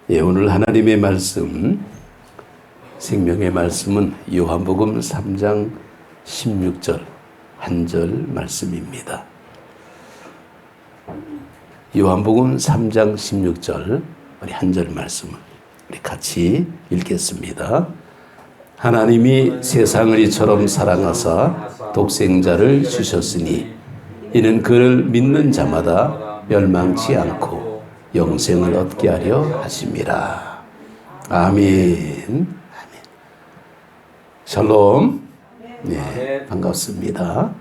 예, 오늘 하나님의 말씀, 생명의 말씀은 요한복음 3장 16절 한 절 말씀입니다. 요한복음 3장 16절 우리 한 절 말씀을 우리 같이 읽겠습니다. 하나님이 세상을 이처럼 사랑하사 독생자를 주셨으니 이는 그를 믿는 자마다 멸망치 않고 영생을 얻게 하려 하심이라. 아멘. 아멘. 샬롬. 네, 반갑습니다.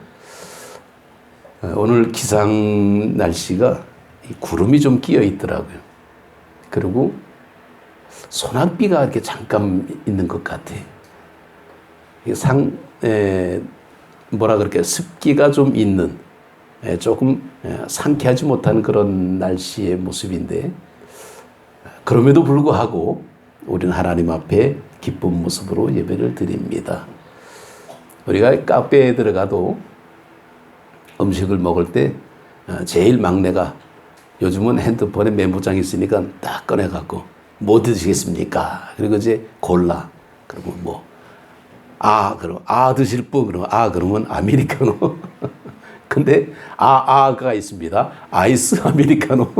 오늘 기상 날씨가 구름이 좀 끼어 있더라고요. 그리고 소낙비가 이렇게 잠깐 있는 것 같아요. 뭐라 그럴까요? 습기가 좀 있는, 조금 상쾌하지 못한 그런 날씨의 모습인데, 그럼에도 불구하고 우리는 하나님 앞에 기쁜 모습으로 예배를 드립니다. 우리가 카페에 들어가도 음식을 먹을 때 제일 막내가 요즘은 핸드폰에 메모장이 있으니까 딱 꺼내갖고 뭐 드시겠습니까? 그리고 이제 골라. 그러면 그럼 드실 분? 그러면 아메리카노. 근데 가 있습니다. 아이스 아메리카노.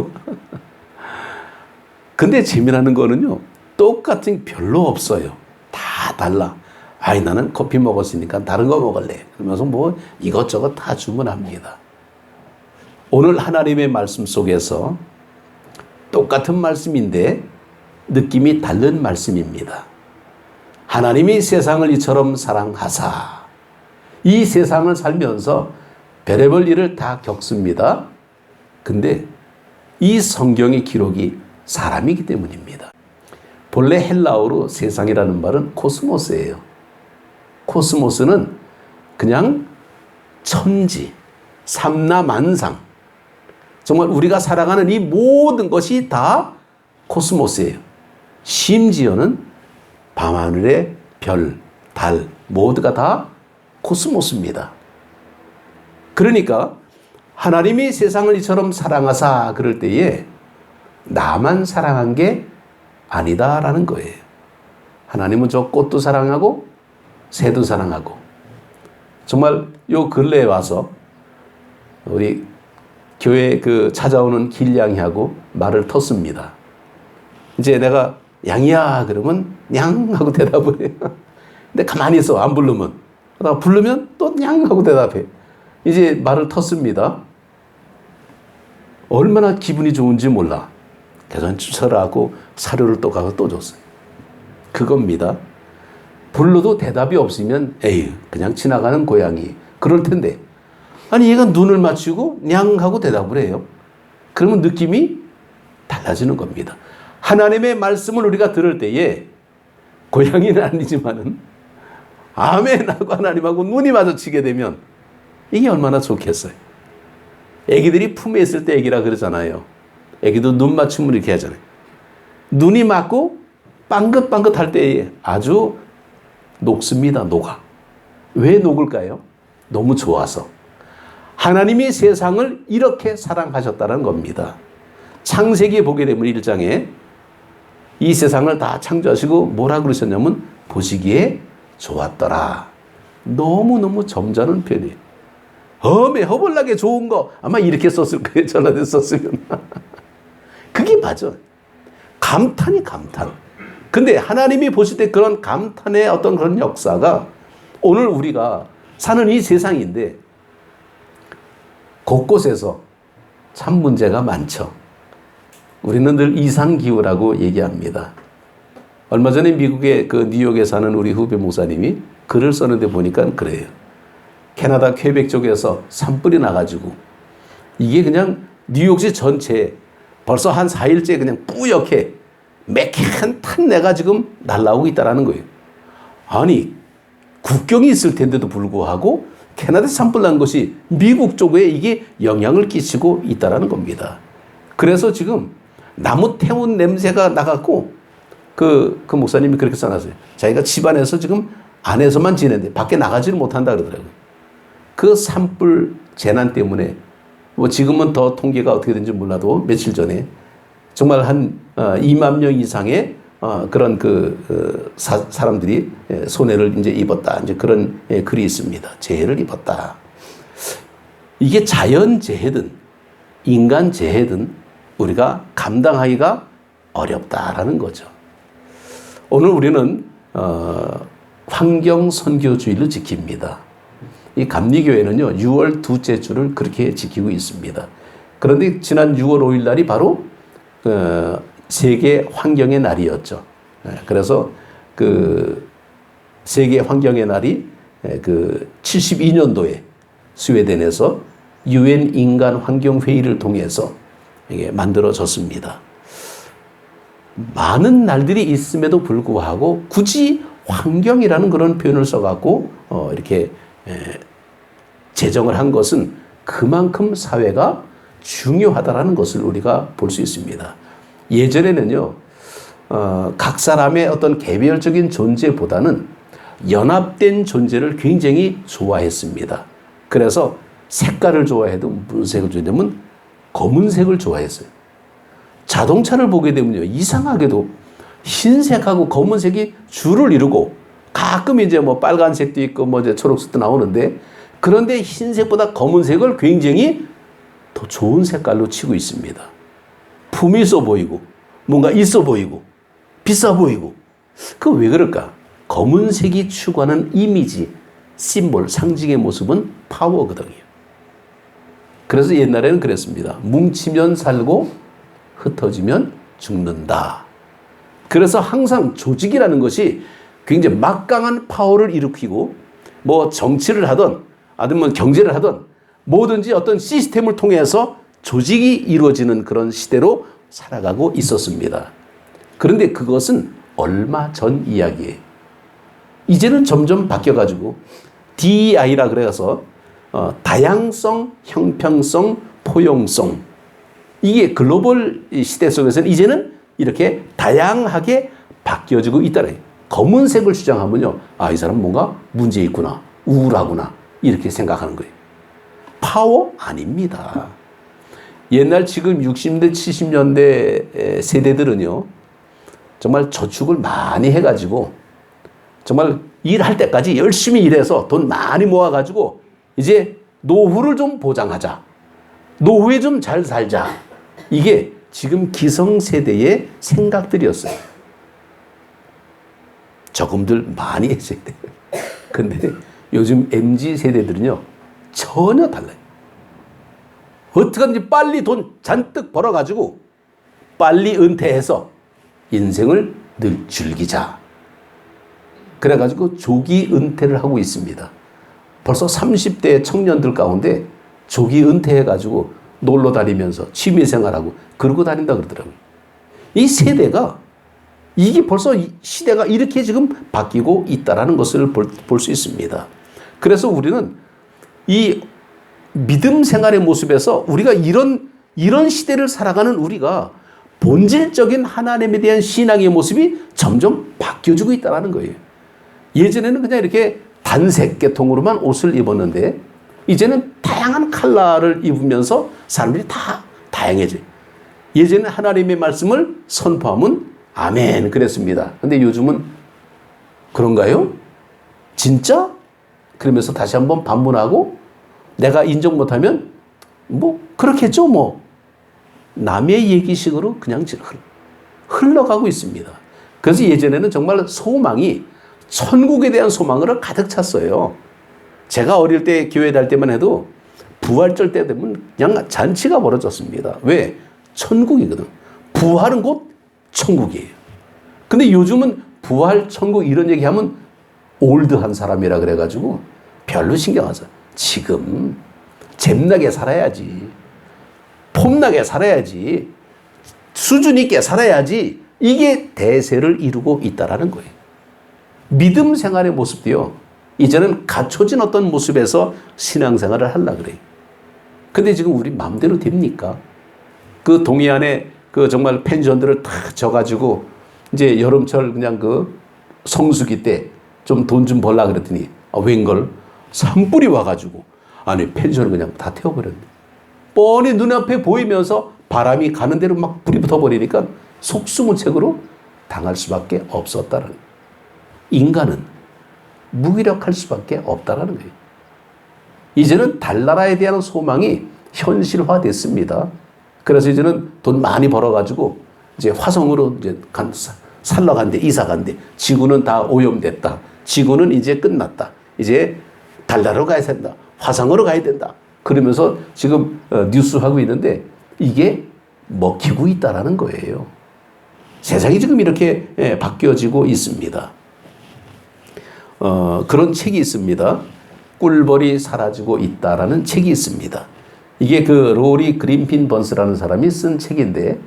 근데 재미나는 거는요, 똑같은 별로 없어요. 다 달라. 나는 커피 먹었으니까 다른 거 먹을래. 그러면서 이것저것 다 주문합니다. 오늘 하나님의 말씀 속에서 똑같은 말씀인데 느낌이 다른 말씀입니다. 하나님이 세상을 이처럼 사랑하사, 이 세상을 살면서 별의별 일을 다 겪습니다. 근데 이 성경의 기록이 사람이기 때문입니다. 본래 헬라어로 세상이라는 말은 코스모스예요. 코스모스는 그냥 천지, 삼라만상, 정말 우리가 살아가는 이 모든 것이 다 코스모스예요. 심지어는 밤하늘의 별, 달 모두가 다 코스모스입니다. 그러니까 하나님이 세상을 이처럼 사랑하사 그럴 때에 나만 사랑한 게 아니다라는 거예요. 하나님은 저 꽃도 사랑하고 새도 사랑하고, 정말 요 근래에 와서 우리 교회 찾아오는 길냥이하고 말을 텄습니다. 이제 내가 양이야 그러면 냥 하고 대답을 해요. 근데 가만히 있어 안 부르면, 부르면 또 냥 하고 대답해. 이제 말을 텄습니다. 얼마나 기분이 좋은지 몰라. 그래서 추천하고 사료를 또 가서 또 줬어요. 그겁니다. 불러도 대답이 없으면 그냥 지나가는 고양이 그럴 텐데, 얘가 눈을 맞추고 냥 하고 대답을 해요. 그러면 느낌이 달라지는 겁니다. 하나님의 말씀을 우리가 들을 때에 고양이는 아니지만은 아멘 하고 하나님하고 눈이 마주치게 되면 이게 얼마나 좋겠어요. 애기들이 품에 있을 때 애기라 그러잖아요. 애기도 눈 맞춤을 이렇게 하잖아요. 눈이 맞고 빵긋빵긋할 때에 아주 녹습니다. 녹아. 왜 녹을까요? 너무 좋아서. 하나님이 세상을 이렇게 사랑하셨다는 겁니다. 창세기에 보게 되면 1장에 이 세상을 다 창조하시고 뭐라 그러셨냐면 보시기에 좋았더라. 너무너무 점잖은 편이에요. 허벌나게 좋은 거 아마 이렇게 썼을 거예요. 전라도 썼으면. 그게 맞아. 감탄이 감탄. 근데 하나님이 보실 때 그런 감탄의 어떤 그런 역사가 오늘 우리가 사는 이 세상인데 곳곳에서 참 문제가 많죠. 우리는 늘 이상기후라고 얘기합니다. 얼마 전에 미국의 뉴욕에 사는 우리 후배 목사님이 글을 썼는데 보니까 그래요. 캐나다 퀘벡 쪽에서 산불이 나가지고 이게 그냥 뉴욕시 전체에 벌써 한 4일째 그냥 뿌옇게 매캐한 탄내가 지금 날라오고 있다는 거예요. 국경이 있을 텐데도 불구하고 캐나다에 산불 난 것이 미국 쪽에 이게 영향을 끼치고 있다는 겁니다. 그래서 지금 나무 태운 냄새가 나갖고 그 목사님이 그렇게 써놨어요. 자기가 집안에서 지금 안에서만 지내는데 밖에 나가지를 못한다 그러더라고요. 그 산불 재난 때문에 지금은 더 통계가 어떻게 되는지 몰라도 며칠 전에 정말 한 2만 명 이상의 그런 사람들이 손해를 이제 입었다. 이제 그런 글이 있습니다. 재해를 입었다. 이게 자연 재해든 인간 재해든 우리가 감당하기가 어렵다라는 거죠. 오늘 우리는 환경 선교주의를 지킵니다. 이 감리교회는요 6월 둘째 주를 그렇게 지키고 있습니다. 그런데 지난 6월 5일 날이 바로 세계 환경의 날이었죠. 그래서 그 세계 환경의 날이 72년도에 스웨덴에서 UN 인간 환경 회의를 통해서 이게 만들어졌습니다. 많은 날들이 있음에도 불구하고 굳이 환경이라는 그런 표현을 써갖고 이렇게 제정을 한 것은 그만큼 사회가 중요하다라는 것을 우리가 볼 수 있습니다. 예전에는요, 각 사람의 어떤 개별적인 존재보다는 연합된 존재를 굉장히 좋아했습니다. 그래서 색깔을 좋아해도 무슨 색을 좋아했냐면 검은색을 좋아했어요. 자동차를 보게 되면요, 이상하게도 흰색하고 검은색이 줄을 이루고 가끔 이제 뭐 빨간색도 있고 뭐 이제 초록색도 나오는데 그런데 흰색보다 검은색을 굉장히 더 좋은 색깔로 치고 있습니다. 품이 있어 보이고 뭔가 있어 보이고 비싸 보이고 그 왜 그럴까? 검은색이 추구하는 이미지, 심볼, 상징의 모습은 파워거든요. 그래서 옛날에는 그랬습니다. 뭉치면 살고 흩어지면 죽는다. 그래서 항상 조직이라는 것이 굉장히 막강한 파워를 일으키고 뭐 정치를 하든 아니면 경제를 하든 뭐든지 어떤 시스템을 통해서 조직이 이루어지는 그런 시대로 살아가고 있었습니다. 그런데 그것은 얼마 전 이야기예요. 이제는 점점 바뀌어가지고 DEI라 그래서 다양성, 형평성, 포용성 이게 글로벌 시대 속에서는 이제는 이렇게 다양하게 바뀌어지고 있다는 검은색을 주장하면요. 아, 이 사람 뭔가 문제 있구나. 우울하구나. 이렇게 생각하는 거예요. 파워? 아닙니다. 옛날 지금 60년대, 70년대 세대들은요. 정말 저축을 많이 해가지고 정말 일할 때까지 열심히 일해서 돈 많이 모아가지고 이제 노후를 좀 보장하자. 노후에 좀 잘 살자. 이게 지금 기성세대의 생각들이었어요. 조금들 많이 했어야 돼요. 근데 요즘 MZ세대들은요, 전혀 달라요. 어떻게든지 빨리 돈 잔뜩 벌어가지고 빨리 은퇴해서 인생을 늘 즐기자. 그래가지고 조기 은퇴를 하고 있습니다. 벌써 30대 청년들 가운데 조기 은퇴해가지고 놀러 다니면서 취미생활하고 그러고 다닌다 그러더라고요. 이 세대가 이게 벌써 시대가 이렇게 지금 바뀌고 있다는 것을 볼 수 있습니다. 그래서 우리는 이 믿음 생활의 모습에서 우리가 이런 시대를 살아가는 우리가 본질적인 하나님에 대한 신앙의 모습이 점점 바뀌어지고 있다는 거예요. 예전에는 그냥 이렇게 단색 계통으로만 옷을 입었는데 이제는 다양한 컬러를 입으면서 사람들이 다 다양해져요. 예전에는 하나님의 말씀을 선포하면 아멘 그랬습니다. 근데 요즘은 그런가요? 진짜? 그러면서 다시 한번 반문하고 내가 인정 못하면 뭐 그렇겠죠 뭐. 남의 얘기식으로 그냥 흘러가고 있습니다. 그래서 예전에는 정말 소망이 천국에 대한 소망으로 가득 찼어요. 제가 어릴 때 교회 다닐 때만 해도 부활절 때 되면 그냥 잔치가 벌어졌습니다. 왜? 천국이거든. 부활은 곧 천국이에요. 근데 요즘은 부활, 천국 이런 얘기하면 올드한 사람이라 그래가지고 별로 신경 안 써요. 지금 잼나게 살아야지. 폼나게 살아야지. 수준 있게 살아야지. 이게 대세를 이루고 있다라는 거예요. 믿음 생활의 모습도요. 이제는 갖춰진 어떤 모습에서 신앙생활을 하려고 그래요. 근데 지금 우리 마음대로 됩니까? 그 동해안에 그 정말 펜션들을 탁 져가지고 이제 여름철 그냥 그 성수기 때 좀 돈 좀 벌라 그랬더니 웬걸 산불이 와가지고 아니 펜션을 그냥 다 태워버렸네. 뻔히 눈앞에 보이면서 바람이 가는 대로 막 불이 붙어버리니까 속수무책으로 당할 수밖에 없었다는 거예요. 인간은 무기력할 수밖에 없다는 거예요. 이제는 달나라에 대한 소망이 현실화됐습니다. 그래서 이제는 돈 많이 벌어가지고 이제 화성으로 이제 살러 간대, 이사 간대. 지구는 다 오염됐다. 지구는 이제 끝났다. 이제 달나라로 가야 된다. 화성으로 가야 된다. 그러면서 지금 뉴스 하고 있는데 이게 먹히고 있다라는 거예요. 세상이 지금 이렇게 바뀌어지고 있습니다. 그런 책이 있습니다. 꿀벌이 사라지고 있다라는 책이 있습니다. 이게 그 로리 그린핀 번스라는 사람이 쓴 책인데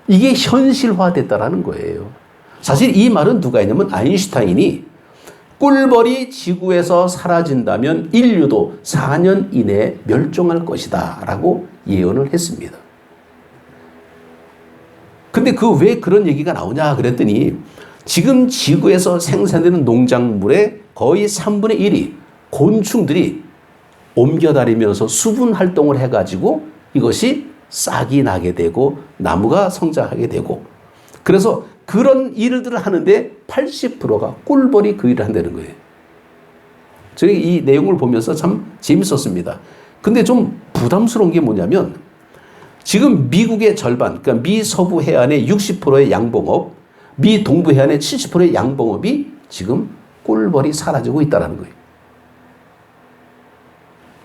이게 현실화됐다라는 거예요. 사실 이 말은 누가 했냐면 아인슈타인이 꿀벌이 지구에서 사라진다면 인류도 4년 이내에 멸종할 것이다 라고 예언을 했습니다. 근데 왜 그런 얘기가 나오냐 그랬더니 지금 지구에서 생산되는 농작물의 거의 3분의 1이 곤충들이 옮겨다니면서 수분 활동을 해가지고 이것이 싹이 나게 되고 나무가 성장하게 되고 그래서 그런 일들을 하는데 80%가 꿀벌이 그 일을 한다는 거예요. 저희 이 내용을 보면서 참 재밌었습니다. 근데 좀 부담스러운 게 뭐냐면 지금 미국의 절반, 그러니까 미 서부 해안의 60%의 양봉업, 미 동부 해안의 70%의 양봉업이 지금 꿀벌이 사라지고 있다는 거예요.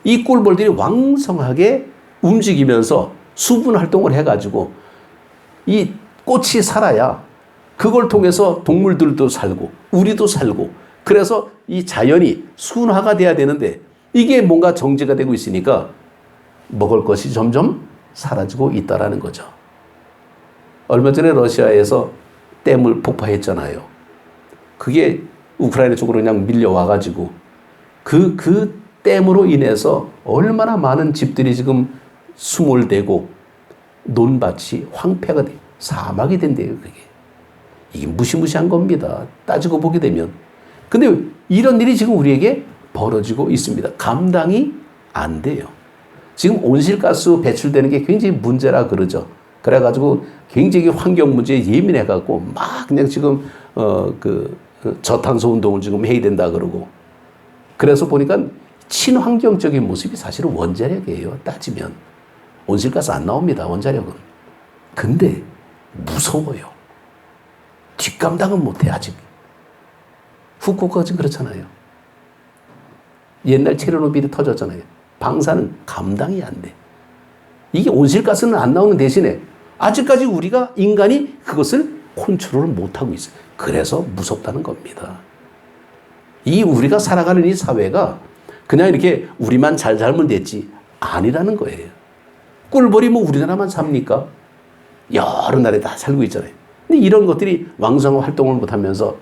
이 꿀벌들이 왕성하게 움직이면서 수분 활동을 해가지고 이 꽃이 살아야 그걸 통해서 동물들도 살고 우리도 살고 그래서 이 자연이 순화가 돼야 되는데 이게 뭔가 정지가 되고 있으니까 먹을 것이 점점 사라지고 있다라는 거죠. 얼마 전에 러시아에서 댐을 폭파했잖아요. 그게 우크라이나 쪽으로 그냥 밀려와가지고 그 댐으로 인해서 얼마나 많은 집들이 지금 수몰되고 논밭이 황폐가 돼 사막이 된대요. 이게 무시무시한 겁니다. 따지고 보게 되면. 근데 이런 일이 지금 우리에게 벌어지고 있습니다. 감당이 안 돼요. 지금 온실가스 배출되는 게 굉장히 문제라 그러죠. 그래가지고 굉장히 환경 문제에 예민해갖고 막 그냥 지금 저탄소 운동을 지금 해야 된다 그러고 그래서 보니까 친환경적인 모습이 사실은 원자력이에요. 따지면 온실가스 안 나옵니다. 원자력은. 근데 무서워요. 뒷감당은 못해 아직. 후쿠오카가 지금 그렇잖아요. 옛날 체르노빌이 터졌잖아요. 방사는 감당이 안 돼. 이게 온실가스는 안 나오는 대신에 아직까지 우리가 인간이 그것을 컨트롤을 못하고 있어요. 그래서 무섭다는 겁니다. 우리가 살아가는 이 사회가 그냥 이렇게 우리만 잘 살면 됐지 아니라는 거예요. 꿀벌이 뭐 우리나라만 삽니까? 여러 나라에 다 살고 있잖아요. 근데 이런 것들이 왕성한 활동을 못하면서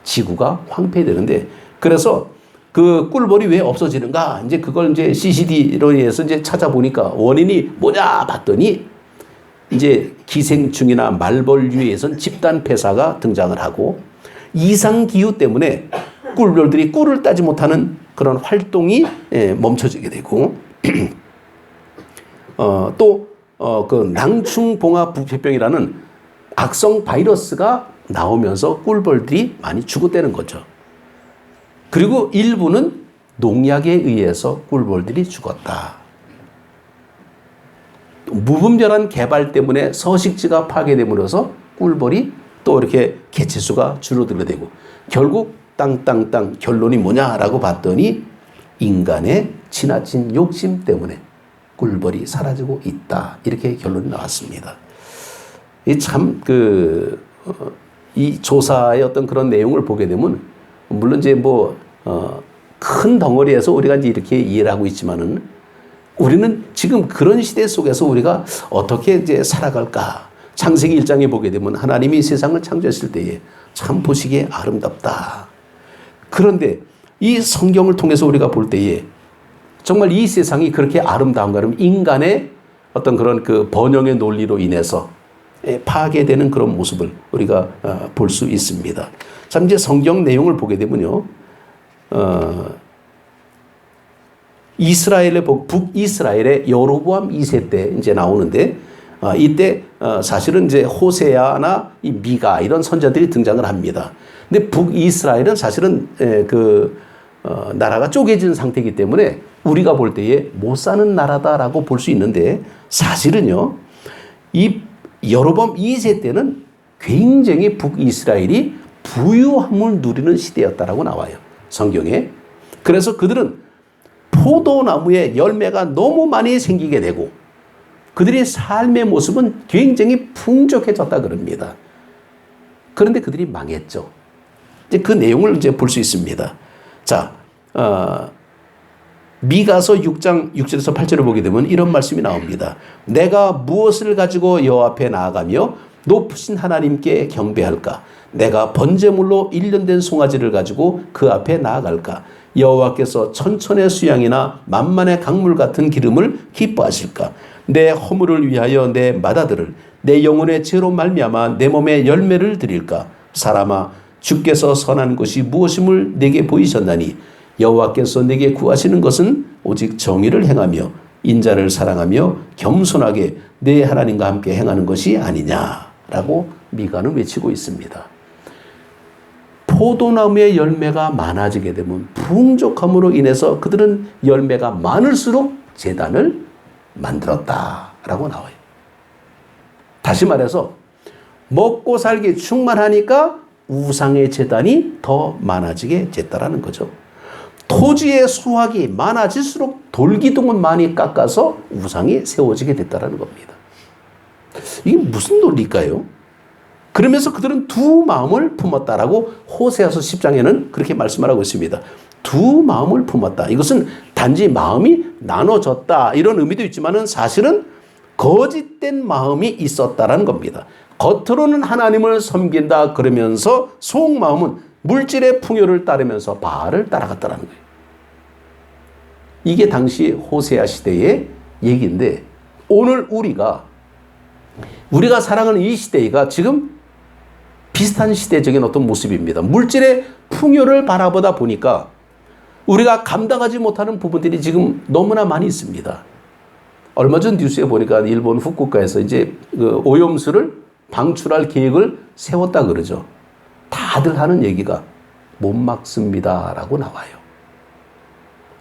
지구가 황폐되는데 그래서 그 꿀벌이 왜 없어지는가? 이제 그걸 이제 CCD로 해서 이제 찾아보니까 원인이 뭐냐 봤더니 이제 기생충이나 말벌류에선 집단 폐사가 등장을 하고 이상기후 때문에 꿀벌들이 꿀을 따지 못하는 그런 활동이 멈춰지게 되고 그 낭충봉화 부패병이라는 악성 바이러스가 나오면서 꿀벌들이 많이 죽었다는 거죠. 그리고 일부는 농약에 의해서 꿀벌들이 죽었다. 무분별한 개발 때문에 서식지가 파괴됨으로써 꿀벌이 또 이렇게 개체수가 줄어들게 되고 결국 땅땅땅 결론이 뭐냐라고 봤더니 인간의 지나친 욕심 때문에 꿀벌이 사라지고 있다. 이렇게 결론이 나왔습니다. 이 조사의 어떤 그런 내용을 보게 되면 물론 이제 큰 덩어리에서 우리가 이제 이렇게 이해를 하고 있지만은 우리는 지금 그런 시대 속에서 우리가 어떻게 이제 살아갈까? 창세기 1장에 보게 되면 하나님이 세상을 창조했을 때에 참 보시기에 아름답다. 그런데 이 성경을 통해서 우리가 볼 때에 정말 이 세상이 그렇게 아름다운가 하면 인간의 어떤 그런 그 번영의 논리로 인해서 파괴되는 그런 모습을 우리가 볼 수 있습니다. 참 이제 성경 내용을 보게 되면요. 북이스라엘의 여로보암 2세 때 이제 나오는데 이때 사실은 이제 호세아나 이 미가 이런 선자들이 등장을 합니다. 근데 북이스라엘은 사실은 나라가 쪼개진 상태이기 때문에 우리가 볼 때에 못 사는 나라다라고 볼 수 있는데 사실은요, 이 여로보암 2세 때는 굉장히 북이스라엘이 부유함을 누리는 시대였다라고 나와요, 성경에. 그래서 그들은 포도나무에 열매가 너무 많이 생기게 되고 그들의 삶의 모습은 굉장히 풍족해졌다 그럽니다. 그런데 그들이 망했죠. 이제 그 내용을 이제 볼 수 있습니다. 자, 미가서 6장 6절에서 8절을 보게 되면 이런 말씀이 나옵니다. 내가 무엇을 가지고 여호와 앞에 나아가며 높으신 하나님께 경배할까? 내가 번제물로 1년 된 송아지를 가지고 그 앞에 나아갈까? 여호와께서 천천의 수양이나 만만의 강물 같은 기름을 기뻐하실까? 내 허물을 위하여 내 맏아들을 내 영혼의 죄로 말미암아 내 몸에 열매를 드릴까? 사람아, 주께서 선한 것이 무엇임을 내게 보이셨나니 여호와께서 내게 구하시는 것은 오직 정의를 행하며 인자를 사랑하며 겸손하게 내 하나님과 함께 행하는 것이 아니냐라고 미가는 외치고 있습니다. 포도나무의 열매가 많아지게 되면 풍족함으로 인해서 그들은 열매가 많을수록 제단을 만들었다라고 나와요. 다시 말해서 먹고 살기 충만하니까 우상의 제단이 더 많아지게 됐다라는 거죠. 토지의 수확이 많아질수록 돌기둥은 많이 깎아서 우상이 세워지게 됐다라는 겁니다. 이게 무슨 논리일까요? 그러면서 그들은 두 마음을 품었다라고 호세아서 10장에는 그렇게 말씀하고 있습니다. 두 마음을 품었다. 이것은 단지 마음이 나눠졌다 이런 의미도 있지만은 사실은 거짓된 마음이 있었다라는 겁니다. 겉으로는 하나님을 섬긴다 그러면서 속마음은 물질의 풍요를 따르면서 바알을 따라갔다는 거예요. 이게 당시 호세아 시대의 얘기인데 오늘 우리가 살아가는 이 시대가 지금 비슷한 시대적인 어떤 모습입니다. 물질의 풍요를 바라보다 보니까 우리가 감당하지 못하는 부분들이 지금 너무나 많이 있습니다. 얼마 전 뉴스에 보니까 일본 후쿠오카에서 이제 그 오염수를 방출할 계획을 세웠다 그러죠. 다들 하는 얘기가 못 막습니다라고 나와요.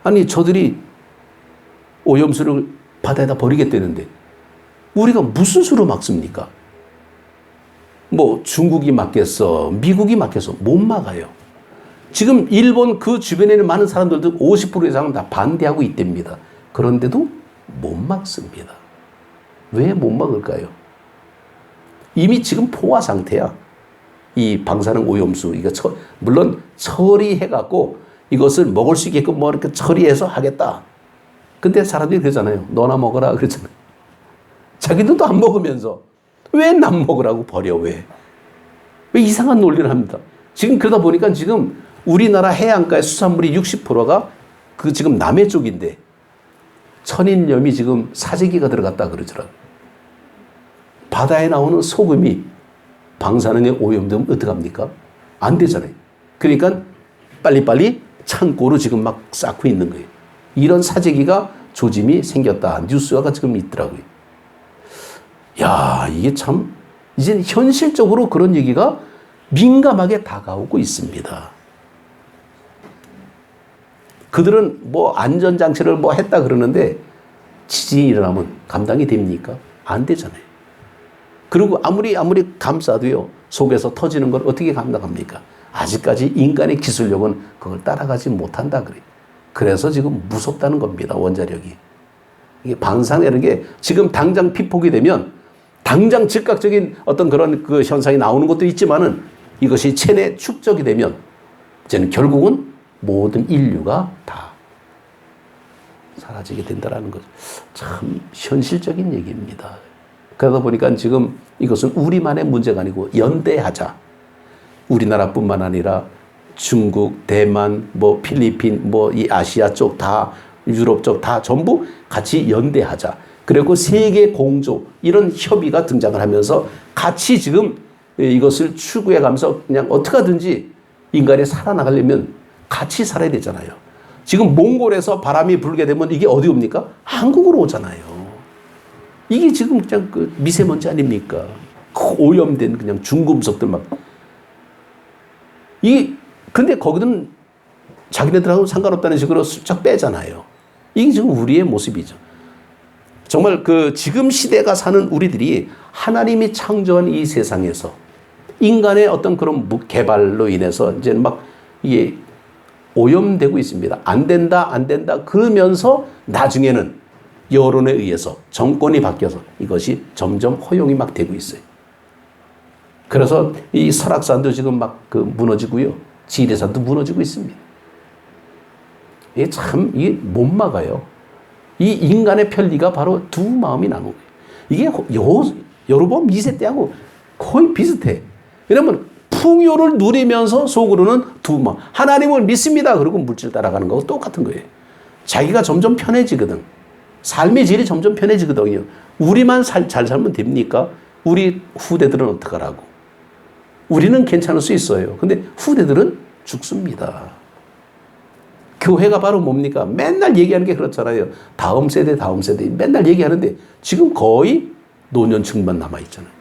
아니 저들이 오염수를 바다에다 버리겠다는데 우리가 무슨 수로 막습니까? 뭐 중국이 막겠어, 미국이 막겠어, 못 막아요. 지금 일본 그 주변에 있는 많은 사람들도 50% 이상은 다 반대하고 있답니다. 그런데도 못 막습니다. 왜 못 막을까요? 이미 지금 포화 상태야. 이 방사능 오염수, 이거 물론 처리해갖고 이것을 먹을 수 있게끔 뭐 이렇게 처리해서 하겠다. 근데 사람들이 그러잖아요. 너나 먹어라 그러잖아요. 자기들도 안 먹으면서 왜 남 먹으라고 버려 왜 이상한 논리를 합니다. 지금 그러다 보니까 지금 우리나라 해안가의 수산물이 60%가 그 지금 남해 쪽인데 천인염이 지금 사재기가 들어갔다 그러더라고요. 바다에 나오는 소금이 방사능에 오염되면 어떡합니까? 안 되잖아요. 그러니까 빨리빨리 창고로 지금 막 쌓고 있는 거예요. 이런 사재기가 조짐이 생겼다. 뉴스가 지금 있더라고요. 야, 이게 참 이제 현실적으로 그런 얘기가 민감하게 다가오고 있습니다. 그들은 뭐 안전장치를 뭐 했다 그러는데 지진이 일어나면 감당이 됩니까? 안 되잖아요. 그리고 아무리 감싸도요, 속에서 터지는 걸 어떻게 감당합니까? 아직까지 인간의 기술력은 그걸 따라가지 못한다 그래요. 그래서 지금 무섭다는 겁니다, 원자력이. 이게 방사능이라는 게 지금 당장 피폭이 되면 당장 즉각적인 어떤 그런 그 현상이 나오는 것도 있지만은 이것이 체내 축적이 되면 이제는 결국은 모든 인류가 다 사라지게 된다는 거죠. 참 현실적인 얘기입니다. 그러다 보니까 지금 이것은 우리만의 문제가 아니고 연대하자. 우리나라뿐만 아니라 중국, 대만, 뭐 필리핀, 뭐 이 아시아 쪽 다, 유럽 쪽 다 전부 같이 연대하자. 그리고 세계 공조 이런 협의가 등장을 하면서 같이 지금 이것을 추구해 가면서 그냥 어떻게 하든지 인간이 살아나가려면 같이 살아야 되잖아요. 지금 몽골에서 바람이 불게 되면 이게 어디 옵니까? 한국으로 오잖아요. 이게 지금 그냥 그 미세먼지 아닙니까? 오염된 그냥 중금속들 막. 근데 거기는 자기네들하고 상관없다는 식으로 슬쩍 빼잖아요. 이게 지금 우리의 모습이죠. 정말 그 지금 시대가 사는 우리들이 하나님이 창조한 이 세상에서 인간의 어떤 그런 개발로 인해서 이제 막 이게 오염되고 있습니다. 안 된다, 안 된다. 그러면서 나중에는 여론에 의해서 정권이 바뀌어서 이것이 점점 허용이 막 되고 있어요. 그래서 이 설악산도 지금 막 그 무너지고요. 지리산도 무너지고 있습니다. 이게 참, 이게 못 막아요. 이 인간의 편리가 바로 두 마음이 나누는 거예요. 이게 여러분 2세 때하고 거의 비슷해. 왜냐면 풍요를 누리면서 속으로는 두 마음. 하나님을 믿습니다. 그러고 물질 따라가는 거하고 똑같은 거예요. 자기가 점점 편해지거든. 삶의 질이 점점 편해지거든요. 우리만 잘 살면 됩니까? 우리 후대들은 어떡하라고. 우리는 괜찮을 수 있어요. 근데 후대들은 죽습니다. 교회가 바로 뭡니까? 맨날 얘기하는 게 그렇잖아요. 다음 세대 맨날 얘기하는데 지금 거의 노년층만 남아있잖아요.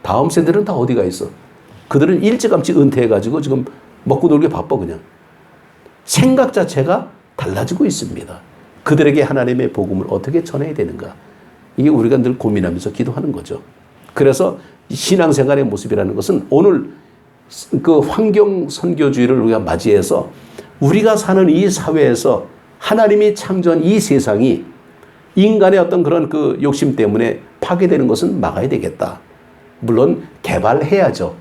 다음 세대는 다 어디가 있어? 그들은 일찌감치 은퇴해가지고 지금 먹고 놀기 바빠 그냥. 생각 자체가 달라지고 있습니다. 그들에게 하나님의 복음을 어떻게 전해야 되는가? 이게 우리가 늘 고민하면서 기도하는 거죠. 그래서 신앙생활의 모습이라는 것은 오늘 그 환경 선교주의를 우리가 맞이해서 우리가 사는 이 사회에서 하나님이 창조한 이 세상이 인간의 어떤 그런 그 욕심 때문에 파괴되는 것은 막아야 되겠다. 물론 개발해야죠.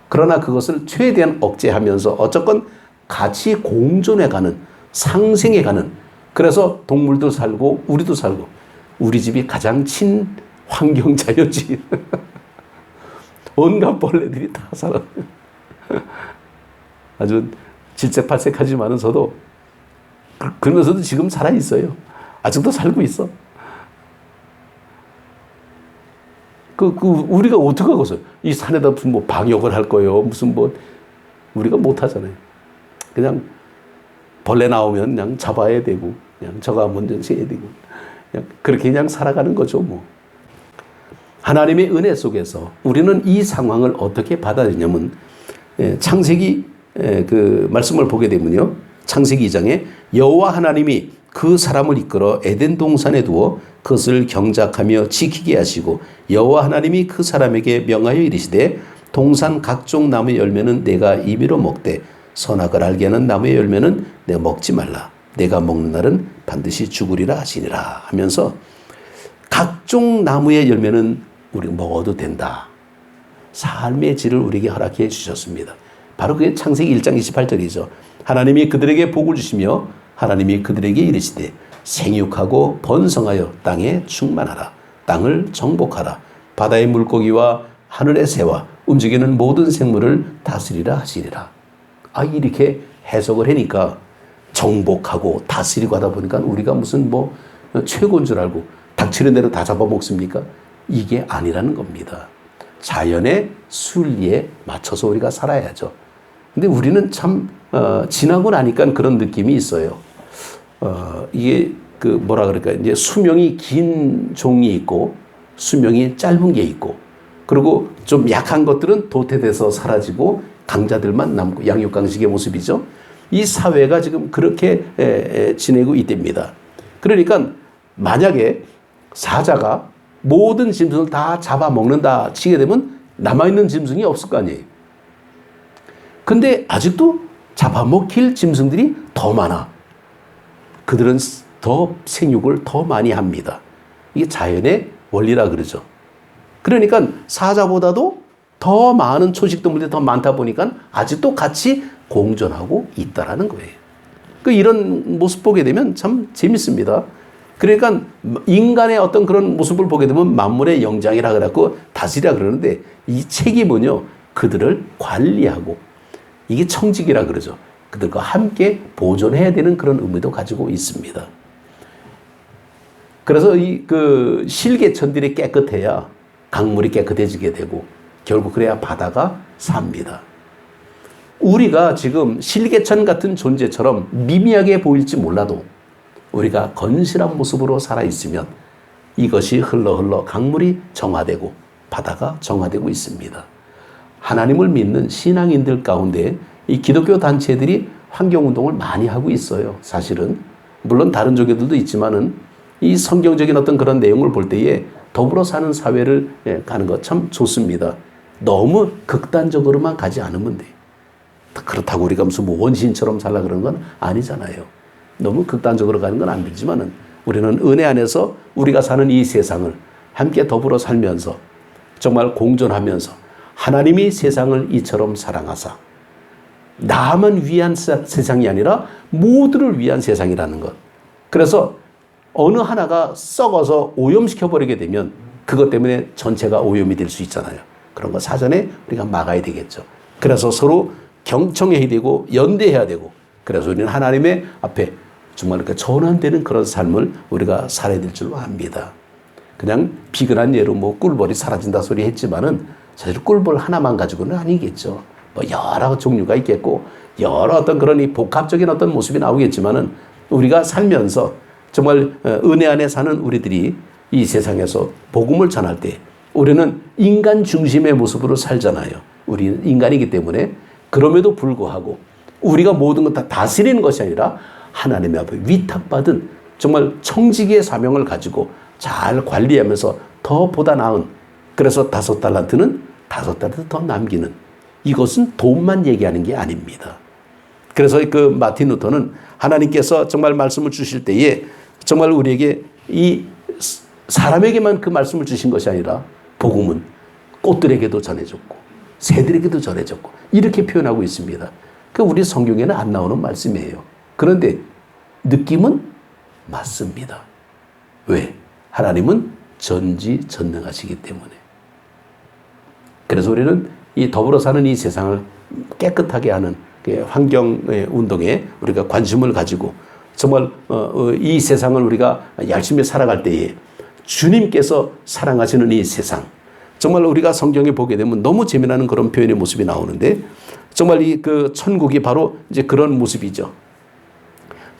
그러나 그것을 최대한 억제하면서 어쨌건 같이 공존해가는, 상생해가는, 그래서 동물도 살고 우리도 살고 우리 집이 가장 친환경 자연지. 온갖 벌레들이 다 살아. 아주 질색팔색하지만서도 그러면서도 지금 살아있어요. 아직도 살고 있어. 우리가 어떻게 하겠어요? 이 산에다 뭐 방역을 할 거예요. 무슨 뭐, 우리가 못 하잖아요. 그냥 벌레 나오면 그냥 잡아야 되고, 그냥 저가 먼저 해야 되고, 그냥 그렇게 그냥 살아가는 거죠, 뭐. 하나님의 은혜 속에서 우리는 이 상황을 어떻게 받아들이냐면, 창세기 그 말씀을 보게 되면요. 창세기 2장에 여호와 하나님이 그 사람을 이끌어 에덴 동산에 두어 그것을 경작하며 지키게 하시고 여호와 하나님이 그 사람에게 명하여 이르시되 동산 각종 나무의 열매는 내가 임의로 먹되 선악을 알게 하는 나무의 열매는 내가 먹지 말라. 내가 먹는 날은 반드시 죽으리라 하시니라 하면서 각종 나무의 열매는 우리가 먹어도 된다. 삶의 질을 우리에게 허락해 주셨습니다. 바로 그게 창세기 1장 28절이죠. 하나님이 그들에게 복을 주시며 하나님이 그들에게 이르시되 생육하고 번성하여 땅에 충만하라. 땅을 정복하라. 바다의 물고기와 하늘의 새와 움직이는 모든 생물을 다스리라 하시리라. 이렇게 해석을 하니까 정복하고 다스리고 하다 보니까 우리가 무슨 뭐 최고인 줄 알고 닥치는 대로 다 잡아먹습니까? 이게 아니라는 겁니다. 자연의 순리에 맞춰서 우리가 살아야죠. 근데 우리는 참 지나고 나니까 그런 느낌이 있어요. 이게 그 뭐라 그럴까, 이제 수명이 긴 종이 있고 수명이 짧은 게 있고, 그리고 좀 약한 것들은 도태돼서 사라지고 강자들만 남고, 양육강식의 모습이죠. 이 사회가 지금 그렇게 지내고 있답니다. 그러니까 만약에 사자가 모든 짐승을 다 잡아먹는다 치게 되면 남아있는 짐승이 없을 거 아니에요. 근데 아직도 잡아먹힐 짐승들이 더 많아. 그들은 더 생육을 더 많이 합니다. 이게 자연의 원리라 그러죠. 그러니까 사자보다도 더 많은 초식동물들이 더 많다 보니까 아직도 같이 공존하고 있다라는 거예요. 이런 모습 보게 되면 참 재밌습니다. 그러니까 인간의 어떤 그런 모습을 보게 되면 만물의 영장이라 그래갖고 다스리라 그러는데, 이 책임은요, 그들을 관리하고, 이게 청직이라 그러죠. 그들과 함께 보존해야 되는 그런 의미도 가지고 있습니다. 그래서 그 실개천들이 깨끗해야 강물이 깨끗해지게 되고, 결국 그래야 바다가 삽니다. 우리가 지금 실개천 같은 존재처럼 미미하게 보일지 몰라도 우리가 건실한 모습으로 살아있으면 이것이 흘러 강물이 정화되고 바다가 정화되고 있습니다. 하나님을 믿는 신앙인들 가운데 이 기독교 단체들이 환경운동을 많이 하고 있어요. 사실은. 물론 다른 종교들도 있지만은 이 성경적인 어떤 그런 내용을 볼 때에 더불어 사는 사회를 가는 것 참 좋습니다. 너무 극단적으로만 가지 않으면 돼요. 그렇다고 우리가 무슨 뭐 원신처럼 살라 그러는 건 아니잖아요. 너무 극단적으로 가는 건 안 되지만은 우리는 은혜 안에서 우리가 사는 이 세상을 함께 더불어 살면서 정말 공존하면서 하나님이 세상을 이처럼 사랑하사 나만 위한 세상이 아니라 모두를 위한 세상이라는 것. 그래서 어느 하나가 썩어서 오염시켜버리게 되면 그것 때문에 전체가 오염이 될 수 있잖아요. 그런 거 사전에 우리가 막아야 되겠죠. 그래서 서로 경청해야 되고 연대해야 되고 그래서 우리는 하나님의 앞에 정말 그 전환되는 그런 삶을 우리가 살아야 될 줄 압니다. 그냥 비근한 예로 뭐 꿀벌이 사라진다 소리 했지만은 사실 꿀벌 하나만 가지고는 아니겠죠. 뭐 여러 종류가 있겠고 여러 어떤 그런 이 복합적인 어떤 모습이 나오겠지만은 우리가 살면서 정말 은혜 안에 사는 우리들이 이 세상에서 복음을 전할 때 우리는 인간 중심의 모습으로 살잖아요. 우리는 인간이기 때문에 그럼에도 불구하고 우리가 모든 것 다 다스리는 것이 아니라 하나님의 앞에 위탁받은 정말 청지기의 사명을 가지고 잘 관리하면서 더 보다 나은 그래서 5달란트는 5달란트 더 남기는 이것은 돈만 얘기하는 게 아닙니다. 그래서 그 마틴 루터는 하나님께서 정말 말씀을 주실 때에 정말 우리에게 이 사람에게만 그 말씀을 주신 것이 아니라 복음은 꽃들에게도 전해졌고 새들에게도 전해졌고 이렇게 표현하고 있습니다. 그 우리 성경에는 안 나오는 말씀이에요. 그런데 느낌은 맞습니다. 왜? 하나님은 전지전능하시기 때문에. 그래서 우리는 이 더불어 사는 이 세상을 깨끗하게 하는 환경 운동에 우리가 관심을 가지고 정말 이 세상을 우리가 열심히 살아갈 때에 주님께서 사랑하시는 이 세상 정말 우리가 성경에 보게 되면 너무 재미나는 그런 표현의 모습이 나오는데 정말 이 그 천국이 바로 이제 그런 모습이죠.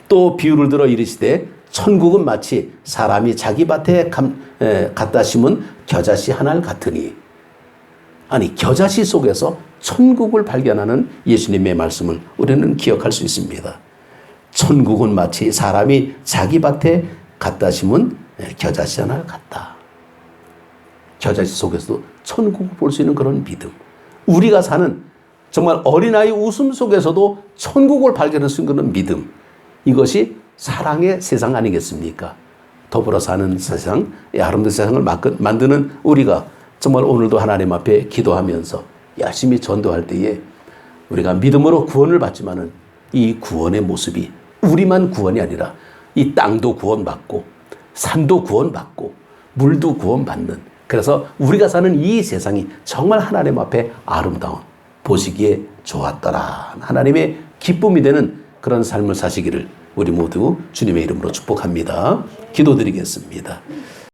또 비유를 들어 이르시되 천국은 마치 사람이 자기 밭에 갖다 심은 겨자씨 하나를 같으니 아니 겨자씨 속에서 천국을 발견하는 예수님의 말씀을 우리는 기억할 수 있습니다. 천국은 마치 사람이 자기 밭에 갖다 심은 겨자씨 하나를 같다. 겨자씨 속에서도 천국을 볼 수 있는 그런 믿음. 우리가 사는 정말 어린아이 웃음 속에서도 천국을 발견할 수 있는 그런 믿음. 이것이 사랑의 세상 아니겠습니까? 더불어 사는 세상, 아름다운 세상을 만드는 우리가 정말 오늘도 하나님 앞에 기도하면서 열심히 전도할 때에 우리가 믿음으로 구원을 받지만은 이 구원의 모습이 우리만 구원이 아니라 이 땅도 구원받고 산도 구원받고 물도 구원받는 그래서 우리가 사는 이 세상이 정말 하나님 앞에 아름다운 보시기에 좋았더라. 하나님의 기쁨이 되는 그런 삶을 사시기를 우리 모두 주님의 이름으로 축복합니다. 기도드리겠습니다.